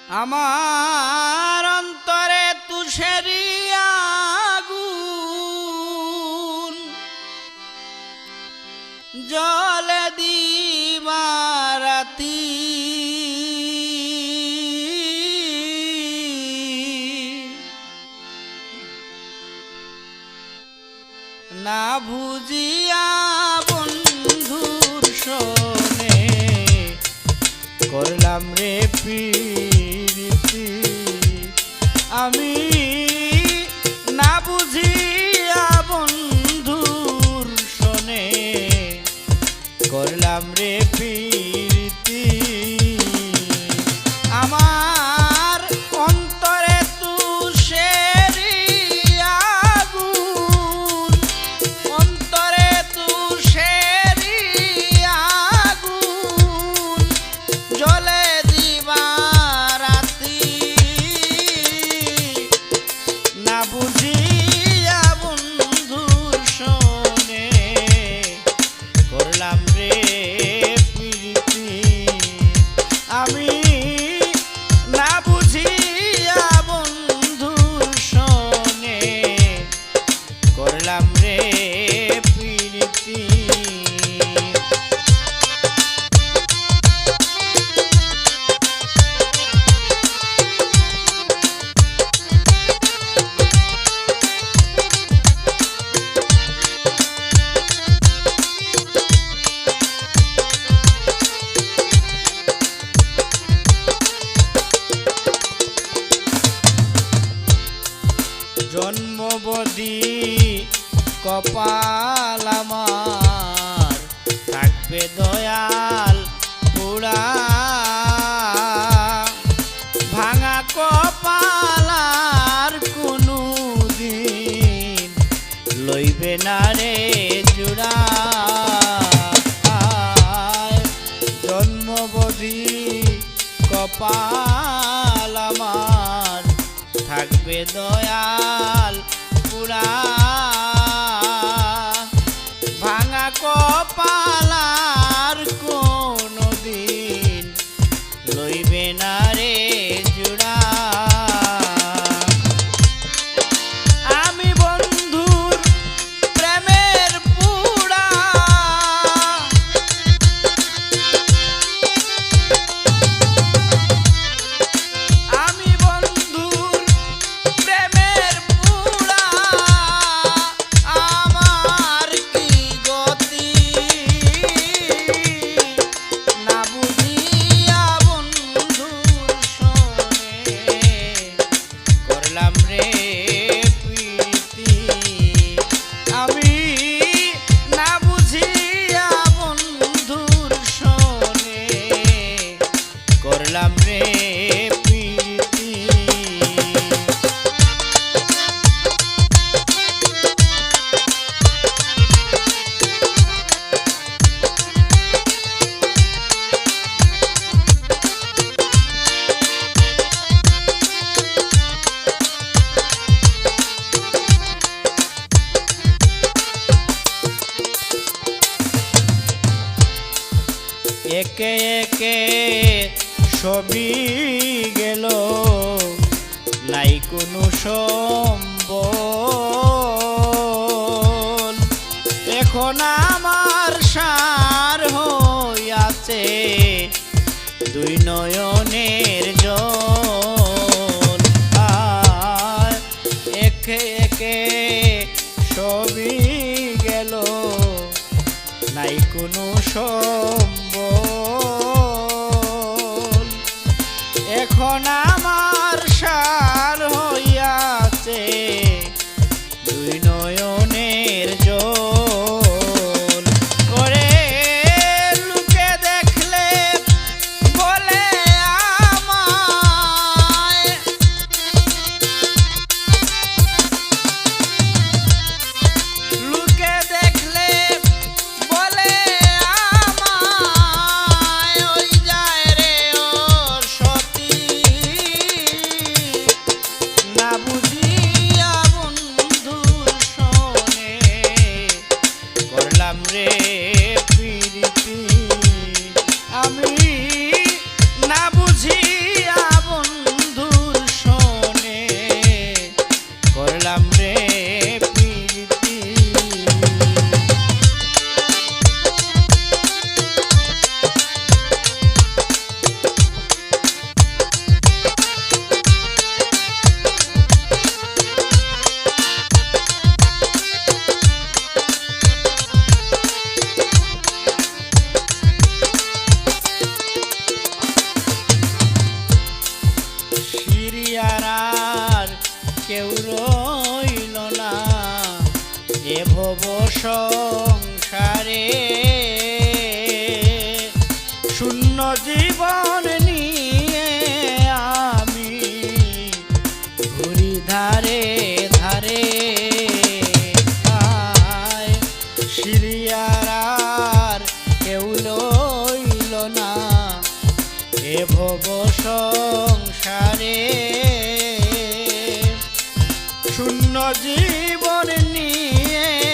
আমার অন্তরে তুষেরি আগুন জ্বলে দিবারাতি না বুঝিয়া বন্ধুর শোনে করলাম রে প্রীতি আমি না বুঝিয়া বন্ধুর শোনে করলাম রে প্রীতি আমার অন্তরে তুষেরি আগুন অন্তরে তুষেরি আগুন জ্বলে দিবারাতি না বুঝিয়া বন্ধুর শোনে করলাম রে প্রীতি আমি না বুঝিয়া বন্ধুর শোনে করলাম রে প্রীতি জন্মবদি কপাল আমার থাকবে দয়াল পুরা ভাঙা কপাল আর কোনো দিন লইবে না রে জুড়া জন্মবদি কপাল আমার থাকবে দয়াল পুরা ভাঙা কপাল আর কোনো দিন লইবে না রে জুড়া আমি বন্ধুর প্রেমের পুরা আমি বন্ধুর প্রেমের পুরা আমার কি গতি না বুঝিয়া বন্ধুর শোনে করলাম রে প্রীতি আমি না বুঝিয়া বন্ধুর শোনে করলাম রে প্রীতি একে একে সবই গেল নাই কোনো সম্বল এখন আমার সার হইয়াছে দুই নয়নের জল একে একে সবই গেল নাই কোনো সম্বল এখন আমার সার হইয়াছে দুই নয়নের জল ওরে লোকে দেখলে বলে সংসারে শূন্য জীবন নিয়ে আমি ঘুরি ধারে ধারে আয় শিরিয়ার আর কেউ লইল না এ ভব সংসারে শূন্য জীবন নিয়ে